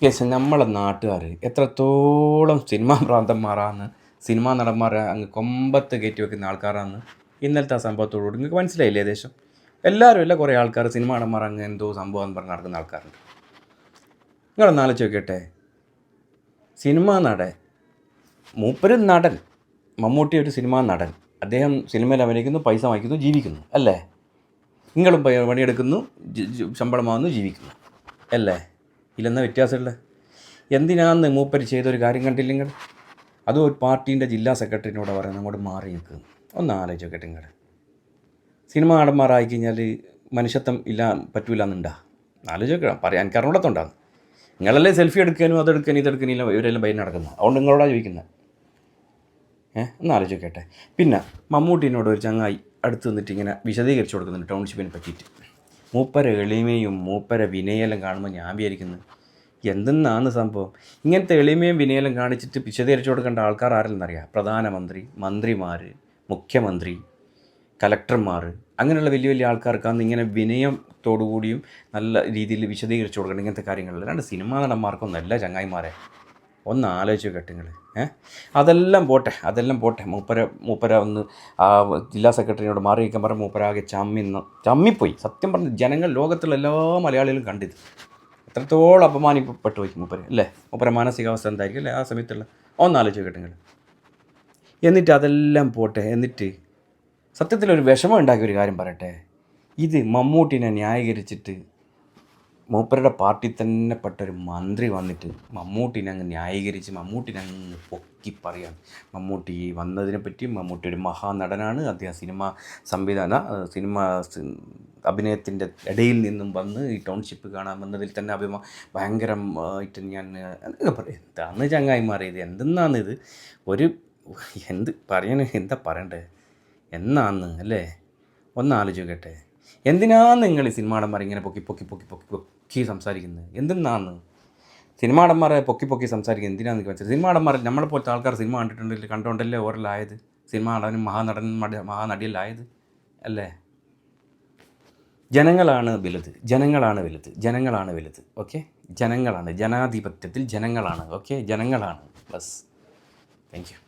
Yes, നമ്മളെ നാട്ടുകാർ എത്രത്തോളം സിനിമാ ഭ്രാന്തന്മാരാന്ന്, സിനിമാ നടന്മാരെ അങ്ങ് കൊമ്പത്ത് കയറ്റി വെക്കുന്ന ആൾക്കാരാന്ന് ഇന്നലത്തെ ആ സംഭവത്തോടുകൂടി നിങ്ങൾക്ക് മനസ്സിലായില്ലേ ഏകദേശം? എല്ലാവരും അല്ല, കുറേ ആൾക്കാർ സിനിമാ നടന്മാർ അങ്ങ് എന്തോ സംഭവം എന്ന് പറഞ്ഞ് നടക്കുന്ന ആൾക്കാരുണ്ട്. നിങ്ങളൊന്ന് ആലോചിച്ച് നോക്കിയട്ടെ, സിനിമാ നടൻ, മൂപ്പര് നടൻ, മമ്മൂട്ടി ഒരു സിനിമാ നടൻ, അദ്ദേഹം സിനിമയിൽ അഭിനയിക്കുന്നു, പൈസ വാങ്ങിക്കുന്നു, ജീവിക്കുന്നു അല്ലേ? നിങ്ങളും പണിയെടുക്കുന്നു, ശമ്പളം വാങ്ങുന്നു, ജീവിക്കുന്നു അല്ലേ? ഇല്ലെന്ന വ്യത്യാസമുള്ള എന്തിനാന്ന് മൂപ്പര് ചെയ്തൊരു കാര്യം കണ്ടില്ല നിങ്ങൾ? അതും ഒരു പാർട്ടീൻ്റെ ജില്ലാ സെക്രട്ടറിനോട് പറയുന്നത് അങ്ങോട്ട് മാറി നിൽക്കുന്നു. ഒന്ന് ആലോചിച്ച് നോക്കട്ടെ നിങ്ങൾ. സിനിമ നടന്മാരായി കഴിഞ്ഞാൽ മനുഷ്യത്വം ഇല്ല, പറ്റൂല എന്നുണ്ടാ? ആലോചിക്കണം, പറയാൻ എനിക്ക് അറിവുള്ളതുകൊണ്ടാണ്. നിങ്ങളല്ലേ സെൽഫി എടുക്കാനും അതെടുക്കാനും ഇതെടുക്കാനില്ല ഇവരെല്ലാം ബൈ നടക്കുന്നത്, അതുകൊണ്ട് നിങ്ങളോടാ ചോദിക്കുന്നത്. ഒന്ന് ആലോചിക്കട്ടെ. പിന്നെ മമ്മൂട്ടിനോട് ഒരു ചങ്ങായി അടുത്ത് നിന്നിട്ട് ഇങ്ങനെ വിശദീകരിച്ച് കൊടുക്കുന്നുണ്ട് ടൗൺഷിപ്പിനെ പറ്റിയിട്ട്. മൂപ്പര എളിമയും മൂപ്പര വിനയെല്ലാം കാണുമ്പോൾ ഞാൻ വിചാരിക്കുന്നത്, എന്തെന്നാണ് സംഭവം? ഇങ്ങനത്തെ എളിമയും വിനയെല്ലാം കാണിച്ചിട്ട് വിശദീകരിച്ച് കൊടുക്കേണ്ട ആൾക്കാർ ആരെല്ലെന്നറിയാം? പ്രധാനമന്ത്രി, മന്ത്രിമാർ, മുഖ്യമന്ത്രി, കലക്ടർമാർ, അങ്ങനെയുള്ള വലിയ വലിയ ആൾക്കാർക്കാണ് ഇങ്ങനെ വിനയത്തോടുകൂടിയും നല്ല രീതിയിൽ വിശദീകരിച്ച് കൊടുക്കണം ഇങ്ങനത്തെ കാര്യങ്ങളിൽ. അല്ലാണ്ട് സിനിമാ നടന്മാർക്കൊന്നും അല്ല ചങ്ങായിമാരെ. ഒന്ന് ആലോചിച്ച് കേട്ട് നിങ്ങൾ. അതെല്ലാം പോട്ടെ. മൂപ്പര ഒന്ന് ആ ജില്ലാ സെക്രട്ടറിയോട് മാറി നിൽക്കാൻ പറഞ്ഞ മൂപ്പരാകെ ചമ്മിപ്പോയി. സത്യം പറഞ്ഞ് ജനങ്ങൾ, ലോകത്തുള്ള എല്ലാ മലയാളികളും കണ്ടിത് എത്രത്തോളം അപമാനിക്കപ്പെട്ടു പോയി മൂപ്പര് അല്ലേ? മൂപ്പര മാനസികാവസ്ഥ എന്തായിരിക്കും അല്ലേ ആ സമയത്തുള്ള? ഒന്ന് ആലോചിച്ച് കേട്ട് നിങ്ങൾ. എന്നിട്ട് അതെല്ലാം പോട്ടെ, എന്നിട്ട് സത്യത്തിലൊരു വിഷമം ഉണ്ടാക്കിയ ഒരു കാര്യം പറയട്ടെ. ഇത് മമ്മൂട്ടിനെ ന്യായീകരിച്ചിട്ട് മൂപ്പരുടെ പാർട്ടി തന്നെ പെട്ടൊരു മന്ത്രി വന്നിട്ട് മമ്മൂട്ടിനെ അങ്ങ് ന്യായീകരിച്ച് മമ്മൂട്ടിനെ അങ്ങ് പൊക്കി പറയാം. മമ്മൂട്ടി വന്നതിനെ പറ്റി, മമ്മൂട്ടി ഒരു മഹാനടനാണ്, അദ്ദേഹം സിനിമ അഭിനയത്തിൻ്റെ ഇടയിൽ നിന്നും വന്ന് ഈ ടൗൺഷിപ്പ് കാണാൻ വന്നതിൽ തന്നെ ഭയങ്കരമായിട്ട് ഞാൻ എന്നൊക്കെ പറയും. എന്താന്ന് ചങ്ങായിമാരെ ഇത്? എന്തെന്നാണ് ഇത്? എന്താ പറയണ്ടേ എന്നാന്ന് അല്ലേ? ഒന്ന് ആലോചിക്കട്ടെ. എന്തിനാണ് നിങ്ങൾ ഈ സിനിമാ നടന്മാർ ഇങ്ങനെ പൊക്കി സംസാരിക്കുന്നത്? എന്തെന്നാന്ന് സിനിമാ നടന്മാരെ പൊക്കി സംസാരിക്കുന്നത്? എന്തിനാന്ന് വെച്ചാൽ സിനിമാ നടന്മാർ നമ്മളെപ്പോലത്തെ ആൾക്കാർ സിനിമ കണ്ടുകൊണ്ടല്ലേ ഓരല്ലായത്? സിനിമാ നടനും മഹാനടിയല്ലായത് അല്ലേ? ജനങ്ങളാണ് വലുത്. ഓക്കെ, ജനങ്ങളാണ്, ജനാധിപത്യത്തിൽ ജനങ്ങളാണ്. ഓക്കെ, ജനങ്ങളാണ്. ബസ്. Thank you.